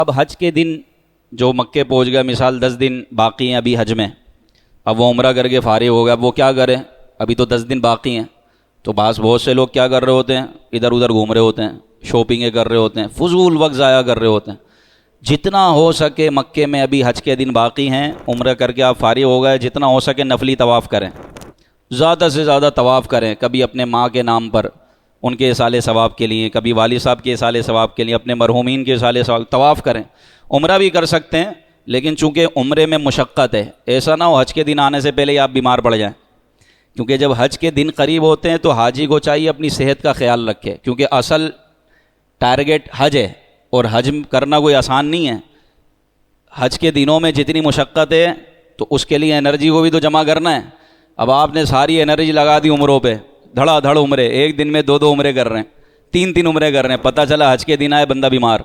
اب حج کے دن جو مکے پہنچ گیا، مثال 10 دن باقی ہیں ابھی حج میں، اب وہ عمرہ کر کے فارغ ہو گیا، اب وہ کیا کرے؟ ابھی تو 10 دن باقی ہیں، تو بہت سے لوگ کیا کر رہے ہوتے ہیں؟ ادھر ادھر گھوم رہے ہوتے ہیں، شاپنگیں کر رہے ہوتے ہیں، فضول وقت ضائع کر رہے ہوتے ہیں۔ جتنا ہو سکے مکے میں ابھی حج کے دن باقی ہیں، عمرہ کر کے آپ فارغ ہو گئے، جتنا ہو سکے نفلی طواف کریں، زیادہ سے زیادہ طواف کریں۔ کبھی اپنے ماں کے نام پر ان کے اصالِ ثواب کے لیے، کبھی والد صاحب کے اصالِ ثواب کے لیے، اپنے مرحومین کے اصالِ ثواب طواف کریں۔ عمرہ بھی کر سکتے ہیں، لیکن چونکہ عمرے میں مشقت ہے، ایسا نہ ہو حج کے دن آنے سے پہلے ہی آپ بیمار پڑ جائیں، کیونکہ جب حج کے دن قریب ہوتے ہیں تو حاجی کو چاہیے اپنی صحت کا خیال رکھے، کیونکہ اصل ٹارگیٹ حج ہے، اور حج کرنا کوئی آسان نہیں ہے۔ حج کے دنوں میں جتنی مشقت ہے تو اس کے لیے انرجی کو بھی تو جمع کرنا ہے۔ اب آپ نے ساری انرجی لگا دی عمروں پہ، دھڑا دھڑ عمرے، ایک دن میں 2 عمرے کر رہے ہیں، 3 عمرے کر رہے ہیں، پتہ چلا حج کے دن آئے بندہ بیمار،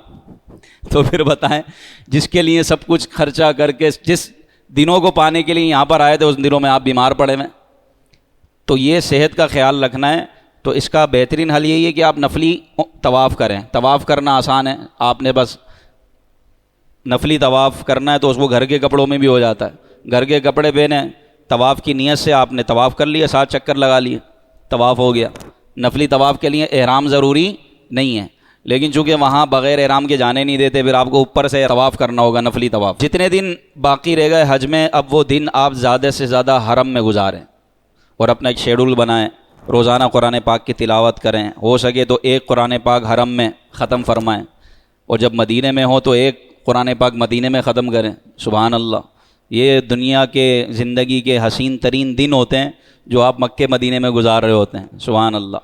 تو پھر بتائیں، جس کے لیے سب کچھ خرچہ کر کے، جس دنوں کو پانے کے لیے یہاں پر آئے تھے، اس دنوں میں آپ بیمار پڑے ہوئے۔ تو یہ صحت کا خیال رکھنا ہے۔ تو اس کا بہترین حل یہی ہے کہ آپ نفلی طواف کریں۔ طواف کرنا آسان ہے، آپ نے بس نفلی طواف کرنا ہے تو اس کو گھر کے کپڑوں میں بھی ہو جاتا ہے، گھر کے کپڑے پہنے، طواف کی نیت سے آپ نے طواف کر لیا، 7 چکر لگا لیے، طواف ہو گیا۔ نفلی طواف کے لیے احرام ضروری نہیں ہے، لیکن چونکہ وہاں بغیر احرام کے جانے نہیں دیتے، پھر آپ کو اوپر سے طواف کرنا ہوگا، نفلی طواف۔ جتنے دن باقی رہ گئے حج میں، اب وہ دن آپ زیادہ سے زیادہ حرم میں گزاریں، اور اپنا ایک شیڈول بنائیں، روزانہ قرآن پاک کی تلاوت کریں، ہو سکے تو ایک قرآن پاک حرم میں ختم فرمائیں، اور جب مدینے میں ہو تو ایک قرآن پاک مدینے میں ختم کریں۔ سبحان اللہ، یہ دنیا کے زندگی کے حسین ترین دن ہوتے ہیں جو آپ مکے مدینے میں گزار رہے ہوتے ہیں۔ سبحان اللہ۔